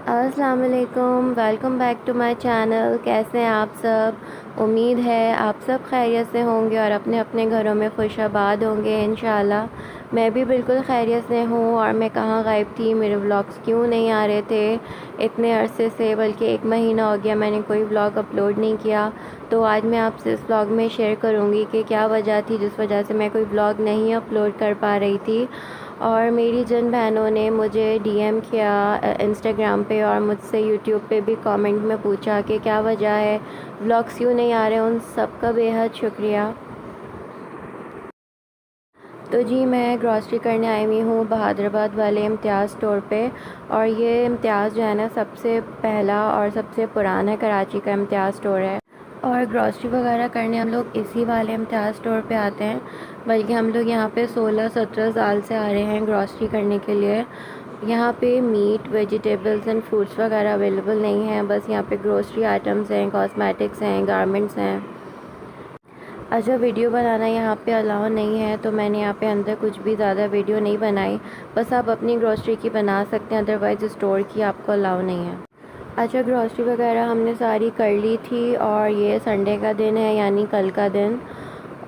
अस्सलाम वालेकुम, welcome back to my channel. कैसे हैं आप सब? उम्मीद है आप सब खैरियत से होंगे और अपने अपने घरों में खुशाबाद होंगे इंशाल्लाह। मैं भी बिल्कुल खैरियत से हूँ। और मैं कहाँ गायब थी, मेरे व्लॉग्स क्यों नहीं आ रहे थे इतने अरसे से, बल्कि 1 महीना हो गया मैंने कोई व्लॉग अपलोड नहीं किया। तो आज मैं आपसे इस व्लॉग में शेयर करूँगी कि क्या वजह थी जिस वजह से मैं कोई व्लॉग नहीं अपलोड कर पा रही थी। और मेरी जिन बहनों ने मुझे डीएम किया इंस्टाग्राम पे और मुझसे यूट्यूब पे भी कमेंट में पूछा कि क्या वजह है, व्लॉग्स क्यों नहीं आ रहे, उन सब का बेहद शुक्रिया। तो जी, मैं ग्रॉसरी करने आई हुई हूँ बहादुराबाद वाले इम्तियाज़ स्टोर पे। और ये इम्तियाज़ जो है ना, सबसे पहला और सबसे पुराना कराची का इम्तियाज़ स्टोर है। और ग्रॉसरी वगैरह करने हम लोग इसी वाले इम्तियाज़ स्टोर पे आते हैं। बल्कि हम लोग यहाँ पे 16-17 साल से आ रहे हैं ग्रॉसरी करने के लिए। यहाँ पे मीट, वेजिटेबल्स एंड फ्रूट्स वगैरह अवेलेबल नहीं हैं। बस यहाँ पे ग्रॉसरी आइटम्स हैं, कॉस्मेटिक्स हैं, गारमेंट्स हैं। अच्छा, वीडियो बनाना यहाँ पे अलाउ नहीं है, तो मैंने यहाँ पे अंदर कुछ भी ज़्यादा वीडियो नहीं बनाई। बस आप अपनी ग्रॉसरी की बना सकते हैं, अदरवाइज़ स्टोर की आपको अलाउ नहीं है। अच्छा, ग्रॉसरी वगैरह हमने सारी कर ली थी और ये संडे का दिन है, यानी कल का दिन।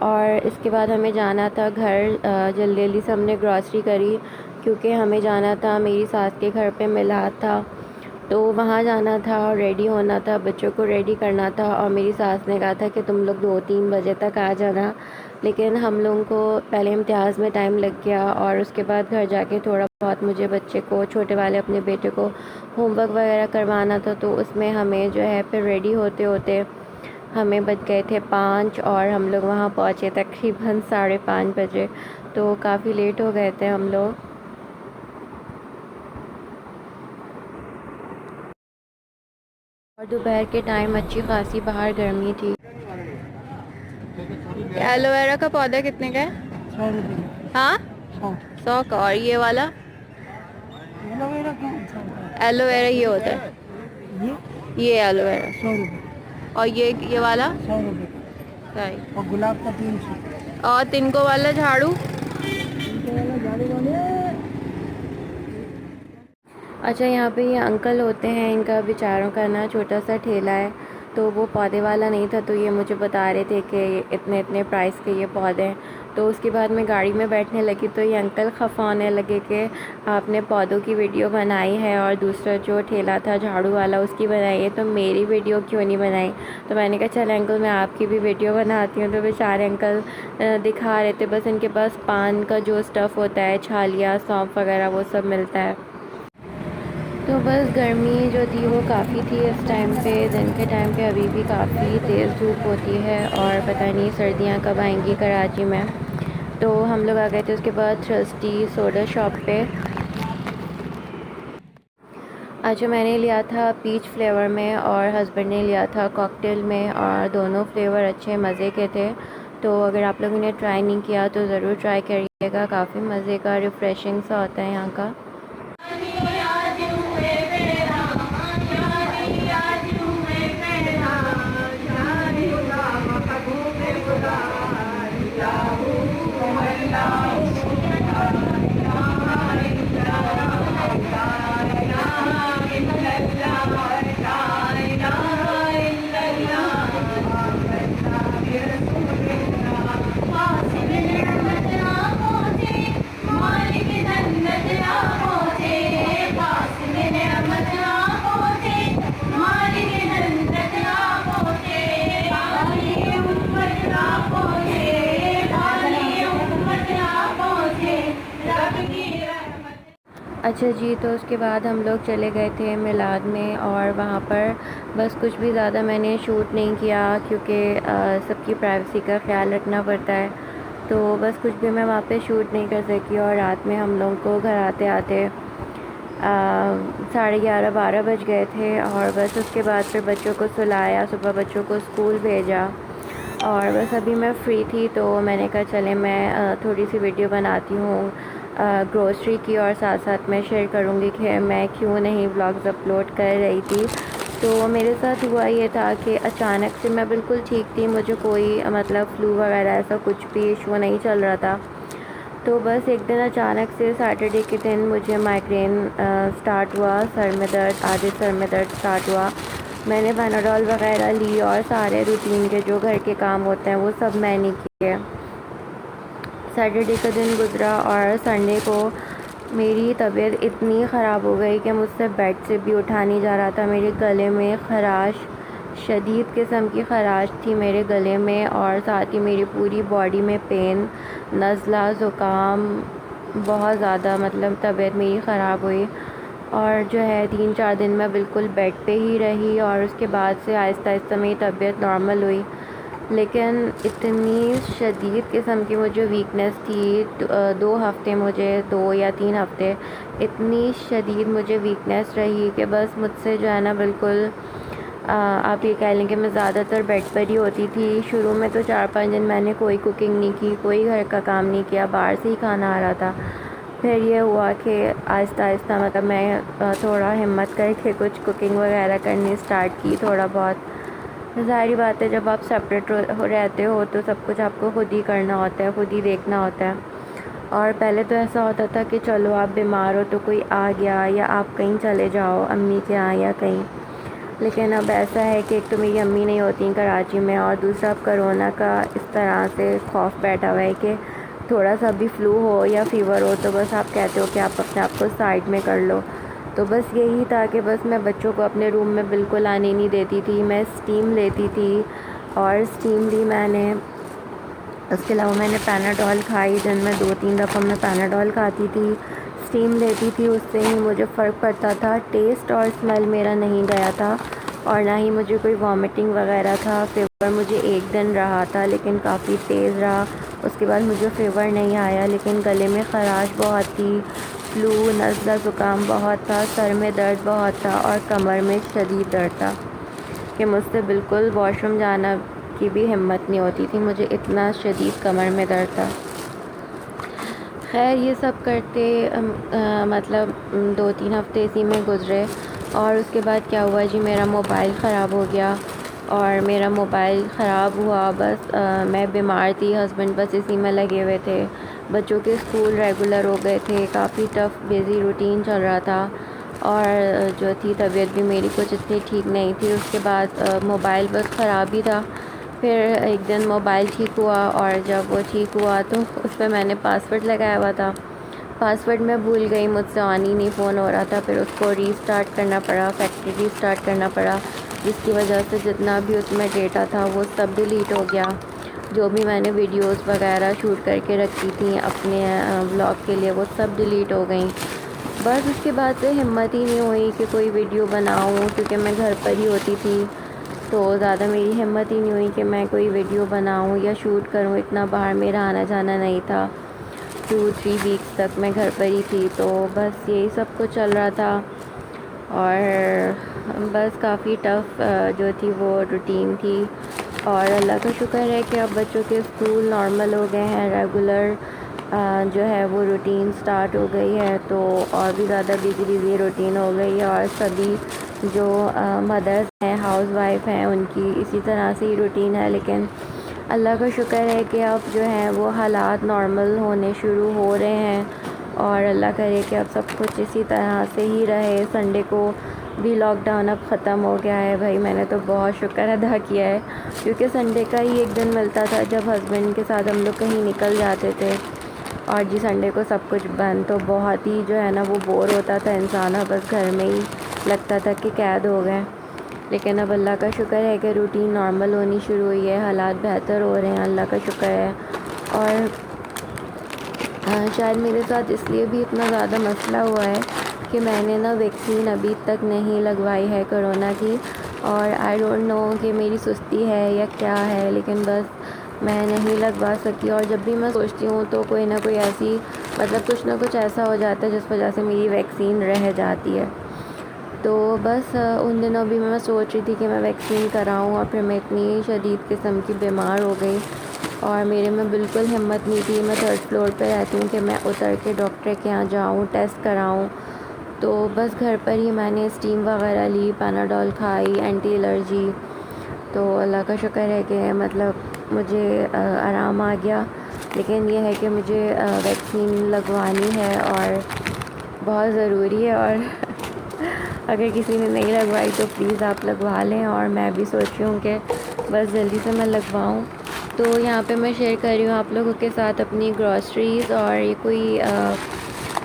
और इसके बाद हमें जाना था घर। जल्दी जल्दी से हमने ग्रॉसरी करी क्योंकि हमें जाना था, मेरी सास के घर पे मिलाद था, तो वहाँ जाना था और रेडी होना था, बच्चों को रेडी करना था। और मेरी सास ने कहा था कि तुम लोग 2-3 बजे तक आ जाना। लेकिन हम लोगों को पहले इम्तिहाज़ में टाइम लग गया और उसके बाद घर जाके थोड़ा बहुत मुझे बच्चे को, छोटे वाले अपने बेटे को होमवर्क वगैरह करवाना था। तो उसमें हमें जो है फिर रेडी होते होते हमें बज गए थे 5 और हम लोग वहाँ पहुँचे तकरीबन 5:30 बजे। तो काफ़ी लेट हो गए थे हम लोग। और दोपहर के टाइम अच्छी खासी बाहर गर्मी थी। एलोवेरा का पौधा कितने का है? 100 रुपये। हाँ, 100। 100 का। और ये वाला एलोवेरा क्यों 100 रुपये? एलोवेरा ये होता है, ये ये एलोवेरा। 100 रुपये। और ये वाला 100 रुपये सही। का। और गुलाब का 300। और तिनको वाला झाड़ू। इनके वाला झाड़ू वाले अच्छा, यहाँ पे ये अंकल होते हैं, इनका बेचारों का ना छोटा सा ठेला है। तो वो पौधे वाला नहीं था, तो ये मुझे बता रहे थे कि इतने इतने प्राइस के ये पौधे हैं। तो उसके बाद मैं गाड़ी में बैठने लगी तो ये अंकल खफा होने लगे कि आपने पौधों की वीडियो बनाई है और दूसरा जो ठेला था झाड़ू वाला उसकी बनाई है, तो मेरी वीडियो क्यों नहीं बनाई? तो मैंने कहा चल अंकल, मैं आपकी भी वीडियो बनाती हूँ। तो बेचारे अंकल दिखा रहे थे, बस इनके पास पान का जो स्टफ़ होता है, छालिया, सौंफ वगैरह, वो सब मिलता है। तो बस गर्मी जो थी वो काफ़ी थी इस टाइम पे, दिन के टाइम पे अभी भी काफ़ी तेज़ धूप होती है और पता नहीं सर्दियाँ कब आएंगी कराची में। तो हम लोग आ गए थे उसके बाद थ्रस्टी सोडा शॉप पे। अच्छा, मैंने लिया था पीच फ्लेवर में और हस्बैंड ने लिया था कॉकटेल में, और दोनों फ्लेवर अच्छे मज़े के थे। तो अगर आप लोगों ने ट्राई नहीं किया तो ज़रूर ट्राई करिएगा, काफ़ी मज़े का रिफ़्रेशिंग सा होता है यहाँ का। अच्छा जी, तो उसके बाद हम लोग चले गए थे मिलाद में और वहाँ पर बस कुछ भी ज़्यादा मैंने शूट नहीं किया क्योंकि सबकी प्राइवेसी का ख्याल रखना पड़ता है। तो बस कुछ भी मैं वहाँ पे शूट नहीं कर सकी और रात में हम लोगों को घर आते आते 11:30-12 बज गए थे। और बस उसके बाद फिर बच्चों को सुलाया, सुबह बच्चों को स्कूल भेजा और बस अभी मैं फ़्री थी तो मैंने कहा चले मैं थोड़ी सी वीडियो बनाती हूँ ग्रोसरी की, और साथ साथ मैं शेयर करूँगी कि मैं क्यों नहीं व्लॉग्स अपलोड कर रही थी। तो मेरे साथ हुआ ये था कि अचानक से मैं बिल्कुल ठीक थी, मुझे कोई मतलब फ़्लू वगैरह ऐसा कुछ भी इशू नहीं चल रहा था। तो बस एक दिन अचानक से सैटरडे के दिन मुझे माइग्रेन स्टार्ट हुआ, सर में दर्द, आधे सर में दर्द स्टार्ट हुआ। मैंने पैनाडोल वगैरह ली और सारे रूटीन के जो घर के काम होते हैं वो सब मैंने किए। सैटरडे का दिन गुज़रा और संडे को मेरी तबीयत इतनी ख़राब हो गई कि मुझसे बेड से भी उठा नहीं जा रहा था। मेरे गले में ख़राश, शदीद किस्म की ख़राश थी मेरे गले में, और साथ ही मेरी पूरी बॉडी में पेन, नज़ला, ज़ुकाम, बहुत ज़्यादा मतलब तबीयत मेरी ख़राब हुई। और जो है 3-4 दिन मैं बिल्कुल बेड पे ही रही और उसके बाद से आहिस्ता आहिस्ता मेरी तबीयत नॉर्मल हुई। लेकिन इतनी शदीद किस्म की मुझे वीकनेस थी, 2 हफ़्ते, मुझे 2 या 3 हफ़्ते इतनी शदीद मुझे वीकनेस रही कि बस मुझसे जो है ना बिल्कुल आप ये कह लें कि मैं ज़्यादातर बेड पर ही होती थी। शुरू में तो 4-5 दिन मैंने कोई कुकिंग नहीं की, कोई घर का काम नहीं किया, बाहर से ही खाना आ रहा था। फिर ये हुआ कि आहिस्ता आहिस्ता मतलब मैं थोड़ा हिम्मत करके कुछ कुकिंग वगैरह करनी स्टार्ट की, थोड़ा बहुत। ज़ाहिर बात है जब आप सेपरेट रहते हो तो सब कुछ आपको ख़ुद ही करना होता है, ख़ुद ही देखना होता है। और पहले तो ऐसा होता था कि चलो आप बीमार हो तो कोई आ गया या आप कहीं चले जाओ अम्मी के यहाँ या कहीं, लेकिन अब ऐसा है कि एक तो मेरी अम्मी नहीं होती कराची में, और दूसरा अब कोरोना का इस तरह से खौफ बैठा हुआ है कि थोड़ा सा भी फ्लू हो या फ़ीवर हो तो बस आप कहते हो कि आप अपने आप को साइड में कर लो। तो बस यही था कि बस मैं बच्चों को अपने रूम में बिल्कुल आने नहीं देती थी। मैं स्टीम लेती थी और स्टीम ली मैंने। उसके अलावा मैंने पैनाडोल खाई, दिन में 2-3 दफ़ा मैं पैनाडोल खाती थी, स्टीम लेती थी, उससे ही मुझे फ़र्क पड़ता था। टेस्ट और स्मेल मेरा नहीं गया था और ना ही मुझे कोई वॉमिटिंग वगैरह था। फ़ीवर मुझे एक दिन रहा था लेकिन काफ़ी तेज़ रहा, उसके बाद मुझे फ़ीवर नहीं आया, लेकिन गले में ख़राश बहुत थी, फ्लू, नज़ला, ज़ुकाम बहुत था, सर में दर्द बहुत था और कमर में शदीद दर्द था कि मुझसे बिल्कुल वॉशरूम जाना की भी हिम्मत नहीं होती थी, मुझे इतना शदीद कमर में दर्द था। खैर ये सब करते मतलब 2-3 हफ़्ते इसी में गुज़रे और उसके बाद क्या हुआ जी, मेरा मोबाइल ख़राब हो गया। और मेरा मोबाइल ख़राब हुआ, बस मैं बीमार थी, हस्बैंड बस इसी में लगे हुए थे, बच्चों के स्कूल रेगुलर हो गए थे, काफ़ी टफ़ बिज़ी रूटीन चल रहा था और जो थी तबीयत भी मेरी कुछ इतनी ठीक नहीं थी। उसके बाद मोबाइल बस ख़राब ही था। फिर एक दिन मोबाइल ठीक हुआ और जब वो ठीक हुआ तो उस पर मैंने पासवर्ड लगाया हुआ था, पासवर्ड मैं भूल गई, मुझसे ऑन ही नहीं फ़ोन हो रहा था। फिर उसको रीस्टार्ट करना पड़ा, फैक्ट्री रीस्टार्ट करना पड़ा, जिसकी वजह से जितना भी उसमें डेटा था वो सब डिलीट हो गया। जो भी मैंने वीडियोस वगैरह शूट करके रखी थी अपने ब्लॉग के लिए वो सब डिलीट हो गई। बस उसके बाद से हिम्मत ही नहीं हुई कि कोई वीडियो बनाऊं, क्योंकि मैं घर पर ही होती थी तो ज़्यादा मेरी हिम्मत ही नहीं हुई कि मैं कोई वीडियो बनाऊं या शूट करूं। इतना बाहर मेरा आना जाना नहीं था, 2-3 वीक्स तक मैं घर पर ही थी, तो बस यही सब कुछ चल रहा था। और बस काफ़ी टफ़ जो थी वो रूटीन थी। और अल्लाह का शुक्र है कि अब बच्चों के स्कूल नॉर्मल हो गए हैं, रेगुलर जो है वो रूटीन स्टार्ट हो गई है, तो और भी ज़्यादा बिज़ी रूटीन हो गई है। और सभी जो मदर्स हैं, हाउसवाइफ हैं, उनकी इसी तरह से ही रूटीन है। लेकिन अल्लाह का शुक्र है कि अब जो है वो हालात नॉर्मल होने शुरू हो रहे हैं और अल्लाह करे कि अब सब कुछ इसी तरह से ही रहे। संडे को भी लॉकडाउन अब ख़त्म हो गया है। भाई मैंने तो बहुत शुक्र अदा किया है, क्योंकि संडे का ही एक दिन मिलता था जब हस्बैंड के साथ हम लोग कहीं निकल जाते थे, और जी संडे को सब कुछ बंद, तो बहुत ही जो है ना वो बोर होता था इंसान, और बस घर में ही लगता था कि कैद हो गए। लेकिन अब अल्लाह का शुक्र है कि रूटीन नॉर्मल होनी शुरू हुई है, हालात बेहतर हो रहे हैं, अल्लाह का शुक्र है। और शायद मेरे साथ इसलिए भी इतना ज़्यादा मसला हुआ है कि मैंने ना वैक्सीन अभी तक नहीं लगवाई है कोरोना की, और आई डोंट नो कि मेरी सुस्ती है या क्या है, लेकिन बस मैं नहीं लगवा सकी। और जब भी मैं सोचती हूँ तो कोई ना कोई ऐसी मतलब कुछ ना कुछ ऐसा हो जाता है जिस वजह से मेरी वैक्सीन रह जाती है। तो बस उन दिनों भी मैं सोच रही थी कि मैं वैक्सीन कराऊं, और फिर मैं इतनी शदीद किस्म की बीमार हो गई और मेरे में बिल्कुल हिम्मत नहीं थी। मैं 3rd फ्लोर पे रहती हूँ कि मैं उतर के डॉक्टर के यहाँ जाऊँ, टेस्ट कराऊँ। तो बस घर पर ही मैंने स्टीम वगैरह ली, पैनाडोल खाई, एंटी एलर्जी। तो अल्लाह का शुक्र है कि मतलब मुझे आराम आ गया लेकिन ये है कि मुझे वैक्सीन लगवानी है और बहुत ज़रूरी है। और अगर किसी ने नहीं लगवाई तो प्लीज़ आप लगवा लें, और मैं भी सोच रही हूँ कि बस जल्दी से मैं लगवाऊँ। तो यहाँ पे मैं शेयर कर रही हूँ आप लोगों के साथ अपनी ग्रॉसरीज़, और ये कोई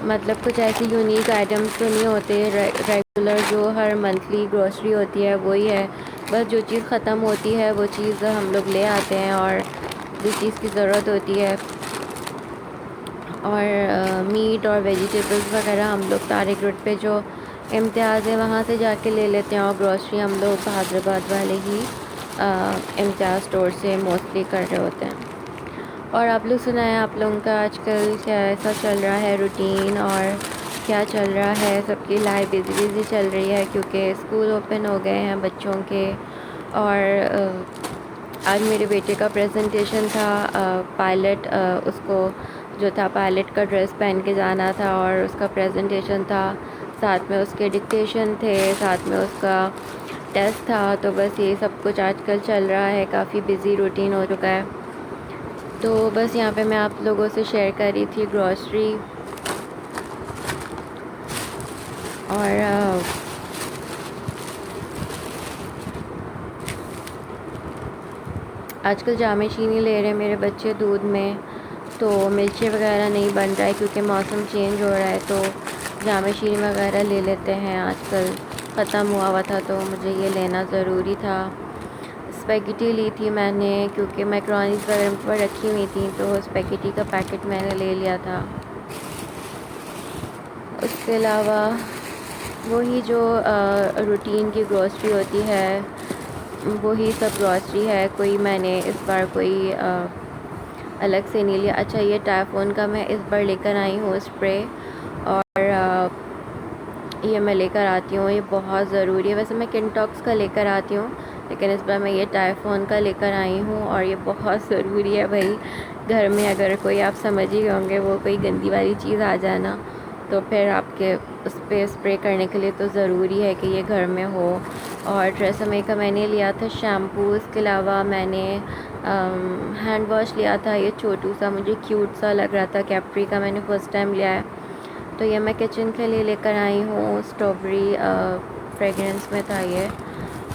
मतलब कुछ ऐसी यूनिक आइटम्स तो नहीं होते रेगुलर जो हर मंथली ग्रॉसरी होती है वही है। बस जो चीज़ ख़त्म होती है वो चीज़ हम लोग ले आते हैं, और जिस चीज़ की ज़रूरत होती है, और मीट और वेजिटेबल्स वगैरह हम लोग तारिक रोड पे जो इम्तियाज़ है वहाँ से जाके ले लेते हैं, और ग्रॉसरी हम लोग हैदराबाद वाले ही इम्तियाज़ स्टोर से मोस्टली कर रहे होते हैं। और आप लोग सुनाएं, आप लोगों का आजकल क्या ऐसा चल रहा है रूटीन, और क्या चल रहा है? सबकी लाइफ बिजी चल रही है क्योंकि स्कूल ओपन हो गए हैं बच्चों के। और आज मेरे बेटे का प्रेजेंटेशन था, पायलट उसको जो था पायलट का ड्रेस पहन के जाना था, और उसका प्रेजेंटेशन था, साथ में उसके डिक्टेशन थे, साथ में उसका टेस्ट था। तो बस ये सब कुछ आजकल चल रहा है, काफ़ी बिज़ी रूटीन हो चुका है। तो बस यहाँ पे मैं आप लोगों से शेयर कर रही थी ग्रॉसरी। और आजकल जामे चीनी ले रहे हैं मेरे बच्चे दूध में, तो मिल्ची वगैरह नहीं बन रहा है क्योंकि मौसम चेंज हो रहा है, तो जामे चीनी वगैरह ले लेते हैं। आजकल ख़त्म हुआ था तो मुझे ये लेना ज़रूरी था। स्पेगेटी ली थी मैंने क्योंकि मैक्रोनीज़ वगैरह पर रखी हुई थी, तो स्पेगेटी का पैकेट मैंने ले लिया था। उसके अलावा वही जो रूटीन की ग्रॉसरी होती है वही सब ग्रॉसरी है। कोई मैंने इस बार कोई अलग से नहीं लिया। अच्छा, ये टाइफोन का मैं इस बार लेकर आई हूँ स्प्रे, और ये मैं लेकर आती हूँ, ये बहुत ज़रूरी है। वैसे मैं किनटॉक्स का लेकर आती हूँ, लेकिन इस बार मैं ये टाइफोन का लेकर आई हूँ, और ये बहुत ज़रूरी है भाई। घर में अगर कोई, आप समझ ही होंगे, वो कोई गंदी वाली चीज़ आ जाए ना, तो फिर आपके उस पर स्प्रे करने के लिए तो ज़रूरी है कि ये घर में हो। और ट्रेसेमे का मैंने लिया था शैम्पू, इसके अलावा मैंने हैंड वॉश लिया था, ये छोटू सा, मुझे क्यूट सा लग रहा था, कैप्री का मैंने फ़र्स्ट टाइम लिया है। तो ये मैं किचन के लिए लेकर आई हूँ, स्ट्रॉबेरी फ्रेगरेंस में था ये।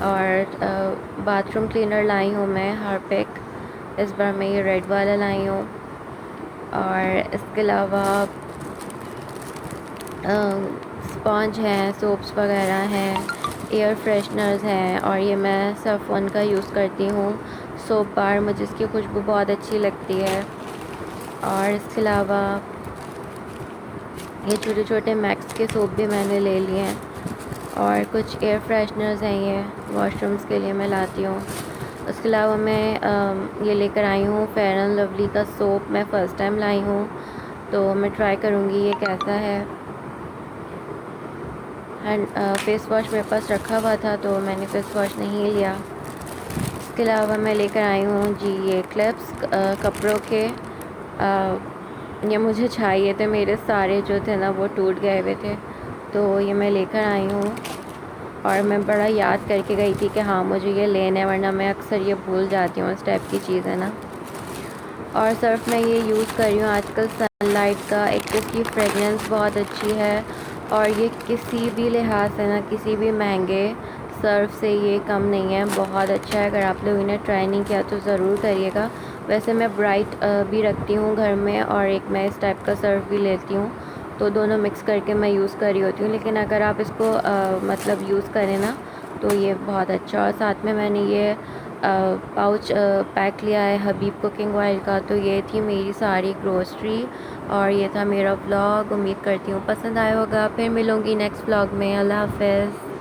और बाथरूम क्लीनर लाई हूँ मैं हार्पिक, इस बार मैं ये रेड वाला लाई हूँ। और इसके अलावा स्पॉन्ज हैं, सोप्स वगैरह हैं, एयर फ्रेशनर्स हैं, और ये मैं सैफरॉन का यूज़ करती हूँ सोप बार, मुझे इसकी खुशबू बहुत अच्छी लगती है। और इसके अलावा ये छोटे छोटे मैक्स के सोप भी मैंने ले लिए हैं, और कुछ एयर फ्रेशनर्स हैं, ये वॉशरूम्स के लिए मैं लाती हूँ। उसके अलावा मैं ये लेकर आई हूँ फेयर एंड लवली का सोप, मैं फ़र्स्ट टाइम लाई हूँ, तो मैं ट्राई करूँगी ये कैसा है। हैंड फेस वॉश मेरे पास रखा हुआ था तो मैंने फेस वॉश नहीं लिया। इसके अलावा मैं लेकर आई हूँ जी ये क्लिप्स कपड़ों के, ये मुझे चाहिए थे, मेरे सारे जो थे ना वो टूट गए हुए थे, तो ये मैं लेकर आई हूँ। और मैं बड़ा याद करके गई थी कि हाँ मुझे ये लेना है, वरना मैं अक्सर ये भूल जाती हूँ इस टाइप की चीज़ है ना। और सर्फ मैं ये यूज़ कर रही हूँ आजकल सनलाइट का, एक तो इसकी फ्रेगरेंस बहुत अच्छी है, और ये किसी भी लिहाज से ना, किसी भी महंगे सर्फ से ये कम नहीं है, बहुत अच्छा है। अगर आप लोग इन्हें ट्राई नहीं किया तो ज़रूर करिएगा। वैसे मैं ब्राइट भी रखती हूँ घर में, और एक मैं इस टाइप का सर्फ भी लेती हूँ, तो दोनों मिक्स करके मैं यूज़ कर रही होती हूँ। लेकिन अगर आप इसको मतलब यूज़ करें ना तो ये बहुत अच्छा। और साथ में मैंने ये पाउच पैक लिया है हबीब कुकिंग ऑयल का। तो ये थी मेरी सारी ग्रोसरी, और ये था मेरा व्लॉग। उम्मीद करती हूँ पसंद आया होगा। फिर मिलूँगी नेक्स्ट व्लॉग में। अल्लाह हाफ़िज़।